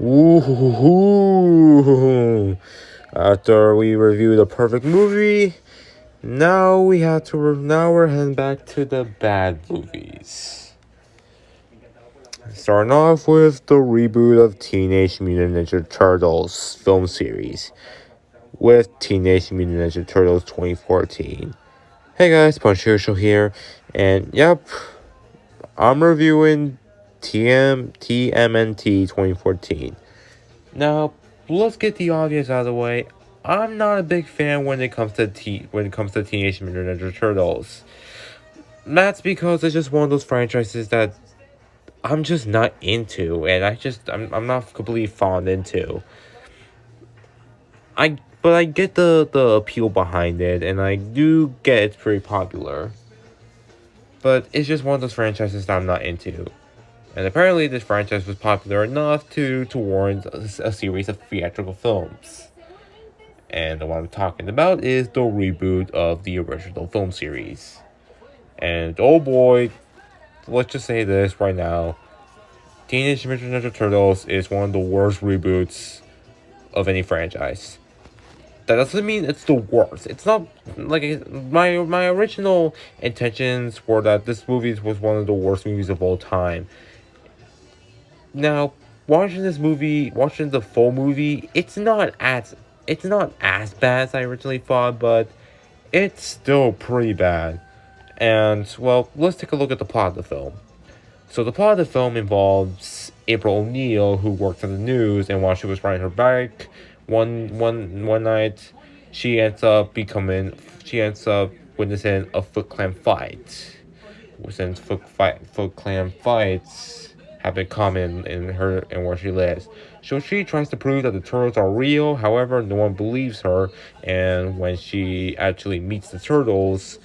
Ooh. After we review the perfect movie, now we're heading back to the bad movies. Starting off with the reboot of Teenage Mutant Ninja Turtles film series with Teenage Mutant Ninja Turtles 2014. Hey guys, Punch here, and yep, I'm reviewing TMNT 2014. Now, let's get the obvious out of the way. I'm not a big fan when it comes to Teenage Mutant Ninja Turtles. That's because it's just one of those franchises that I'm just not into, and I'm not completely fond into. But I get the appeal behind it, and I do get it's pretty popular. But it's just one of those franchises that I'm not into. And apparently this franchise was popular enough to warrant a series of theatrical films. And the one I'm talking about is the reboot of the original film series. And oh boy, let's just say this right now. Teenage Mutant Ninja Turtles is one of the worst reboots of any franchise. That doesn't mean it's the worst. It's not like my original intentions were that this movie was one of the worst movies of all time. Now, watching the full movie, it's not as bad as I originally thought, but it's still pretty bad. And well, let's take a look at the plot of the film. So the plot of the film involves April O'Neil, who works at the news, and while she was riding her bike, one night, she ends up witnessing a Foot Clan fight. Since Foot Clan fights have been common in her and where she lives. So she tries to prove that the turtles are real, however, no one believes her, and when she actually meets the turtles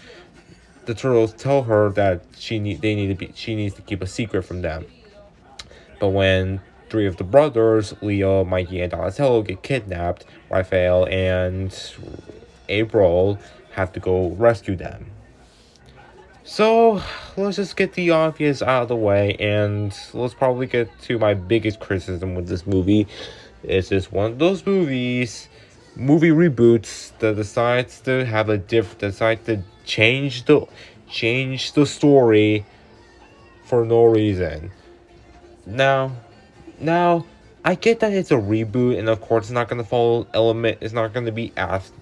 tell her that she needs to keep a secret from them. But when three of the brothers, Leo, Mikey, and Donatello, get kidnapped, Raphael and April have to go rescue them. So, let's just get the obvious out of the way, and let's probably get to my biggest criticism with this movie. It's just one of those movie reboots that decides to change the story for no reason. Now, I get that it's a reboot, and of course, it's not gonna follow element. It's not gonna be asked.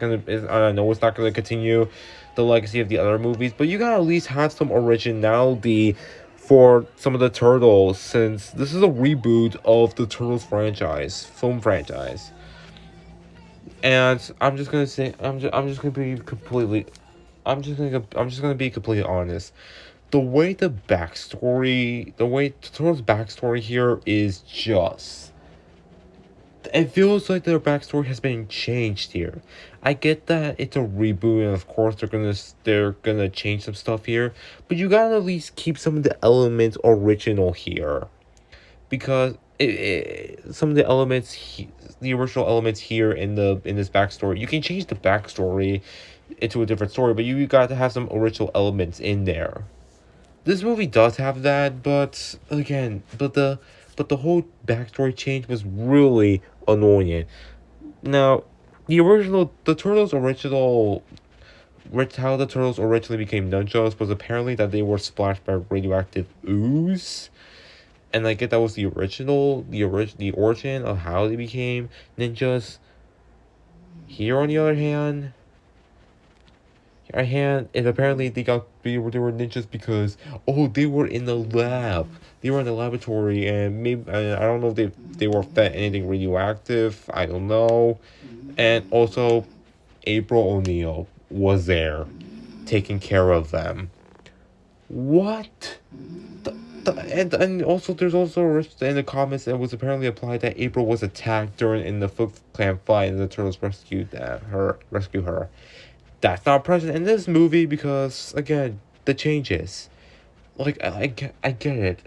I know it's not gonna continue the legacy of the other movies, but you gotta at least have some originality for some of the turtles, since this is a reboot of the Turtles film franchise. And I'm just gonna be completely honest. The way the Turtles' backstory here is just. It feels like their backstory has been changed here. I get that it's a reboot, and of course they're gonna change some stuff here, but you gotta at least keep some of the elements original here, because some of the the original elements here in this backstory, you can change the backstory into a different story, but you got to have some original elements in there. This movie does have that, but again, but the whole backstory change was really annoying. Now, the Turtles' original, how the Turtles originally became ninjas was apparently that they were splashed by radioactive ooze. And I get that was the origin of how they became ninjas. Here, on the other hand, and apparently they were ninjas because they were in the lab. They were in the laboratory, and maybe I don't know if they were fed anything radioactive. I don't know. And also, April O'Neil was there, taking care of them. What? And also, there's also in the comments it was apparently implied that April was attacked in the Foot Clan fight, and the turtles rescue her. That's not present in this movie because, again, the changes. Like, I get it.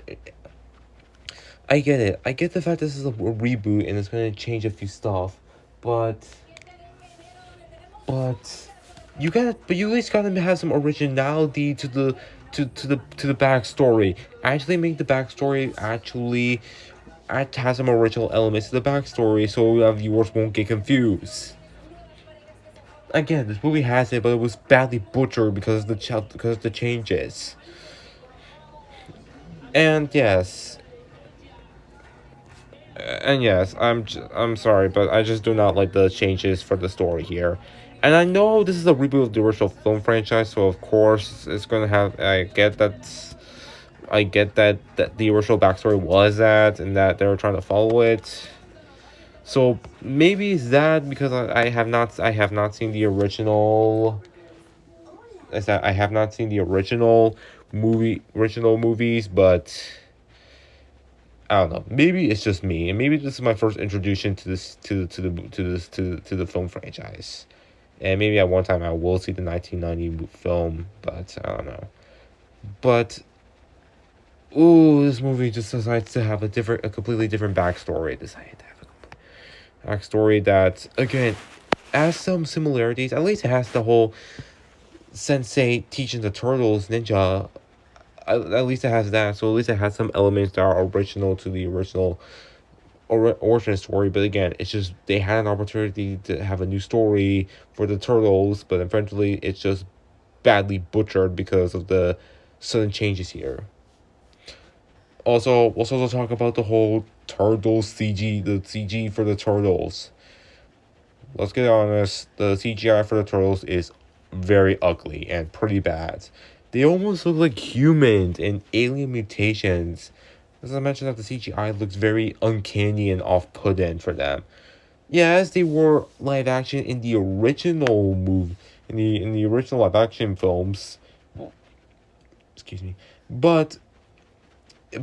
I get it. I get the fact this is a reboot and it's going to change a few stuff, but you at least gotta have some originality to the backstory. Actually make the backstory add some original elements to the backstory so that viewers won't get confused. Again, this movie has it, but it was badly butchered because of the changes. And yes, I'm sorry, but I just do not like the changes for the story here. And I know this is a reboot of the original film franchise, so of course it's gonna have. I get that the original backstory was that, and that they were trying to follow it. So maybe it's that because I have not seen the original. Is that I have not seen the original movies, but I don't know. Maybe it's just me, and maybe this is my first introduction to this to the film franchise, and maybe at one time I will see the 1990 film, but I don't know. But ooh, this movie just decides to have a completely different backstory. It decided to have a backstory that again has some similarities. At least it has the whole sensei teaching the turtles ninja. At least it has that. So at least it has some elements that are original to the original origin story. But again, it's just they had an opportunity to have a new story for the turtles, but eventually it's just badly butchered because of the sudden changes here. Also, let's also talk about the whole turtles CG, the CG for the turtles. Let's get honest, the CGI for the turtles is very ugly and pretty bad. They almost look like humans and alien mutations. As I mentioned, that the CGI looks very uncanny and off-putting for them. Yes, they were live action in the original movie, in the original live action films. Excuse me, but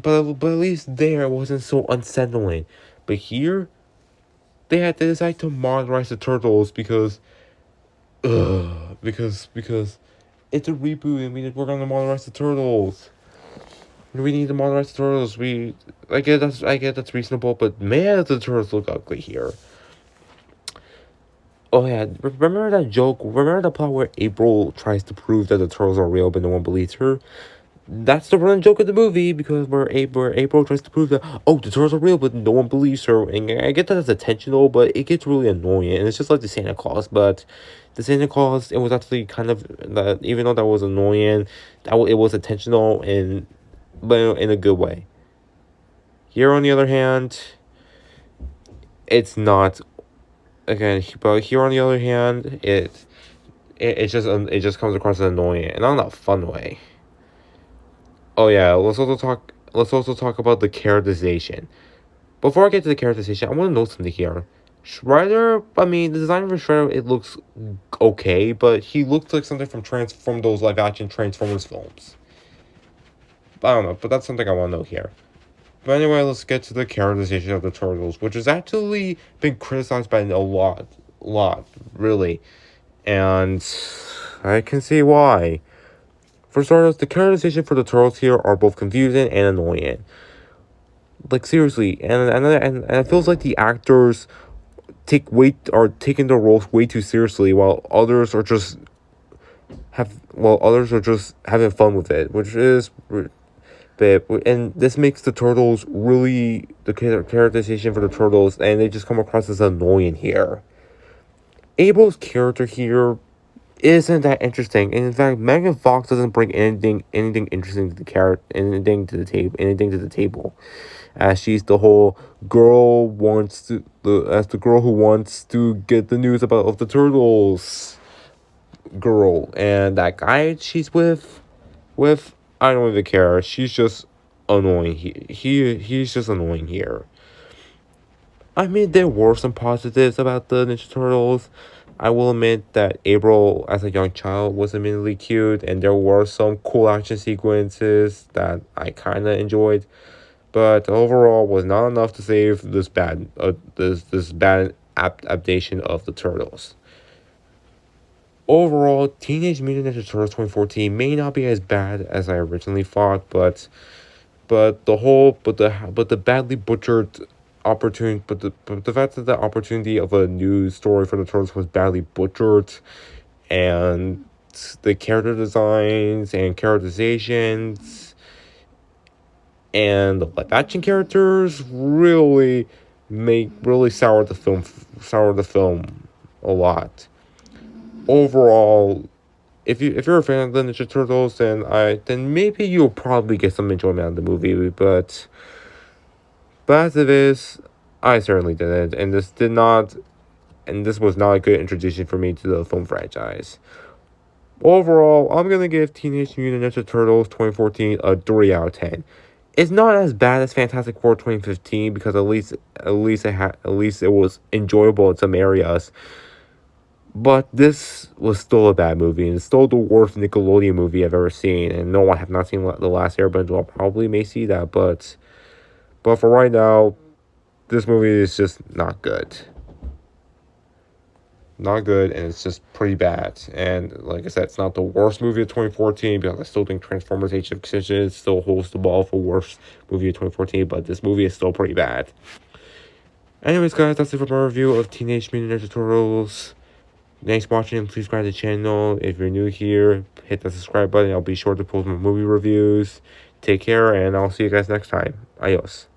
but at least there it wasn't so unsettling. But here, they had to decide to modernize the turtles because it's a reboot and we're gonna modernize the turtles. We need to modernize the turtles. I get that's reasonable, but man, the turtles look ugly here. Oh yeah, remember that joke? Remember the plot where April tries to prove that the turtles are real, but no one believes her? That's the running joke of the movie because where April tries to prove that the turtles are real, but no one believes her. And I get that it's intentional, but it gets really annoying. And it's just like the Santa Claus, but the Santa Claus it was actually kind of that even though that was annoying, it was intentional and but in a good way. Here on the other hand, it's not again. But here on the other hand, it just comes across as annoying and not in a fun way. Oh yeah, let's also talk about the characterization. Before I get to the characterization, I want to note something here. Shredder, I mean, the design for Shredder, it looks okay, but he looks like something from those live action Transformers films. I don't know, but that's something I want to know here. But anyway, let's get to the characterization of the turtles, which has actually been criticized by a lot, really, and I can see why. For starters, the characterization for the turtles here are both confusing and annoying. Like seriously, and it feels like the actors are taking their roles way too seriously, while others are just having fun with it, which is bit. And this makes the turtles really the characterization for the turtles, and they just come across as annoying here. Abel's character here isn't that interesting, and in fact, Megan Fox doesn't bring anything interesting to the character, anything to the table, as she's the whole as the girl who wants to get the news of the turtles girl, and that guy she's with I don't even care. She's just annoying. He's just annoying here. I mean, there were some positives about the Ninja Turtles. I will admit that April, as a young child, was immediately cute, and there were some cool action sequences that I kind of enjoyed. But overall, was not enough to save this bad adaptation of the Turtles. Overall, Teenage Mutant Ninja Turtles 2014 may not be as bad as I originally thought, but the badly butchered opportunity but the fact that the opportunity of a new story for the turtles was badly butchered, and the character designs and characterizations and the live action characters really sour the film a lot. Overall, if you're a fan of the Ninja Turtles, then maybe you'll probably get some enjoyment out of the movie. But as it is, I certainly didn't, and this was not a good introduction for me to the film franchise. Overall, I'm gonna give Teenage Mutant Ninja Turtles 2014 a 3 out of 10. It's not as bad as Fantastic Four 2015 because at least it was enjoyable in some areas. But this was still a bad movie, and it's still the worst Nickelodeon movie I've ever seen. And no, I have not seen The Last Airbender. I probably may see that, but for right now, this movie is just not good. Not good, and it's just pretty bad. And like I said, it's not the worst movie of 2014 because I still think Transformers: Age of Extinction still holds the ball for worst movie of 2014, but this movie is still pretty bad. Anyways, guys, that's it for my review of Teenage Mutant Ninja Turtles. Thanks for watching. Please subscribe to the channel. If you're new here, hit the subscribe button. I'll be sure to post my movie reviews. Take care, and I'll see you guys next time. Adios.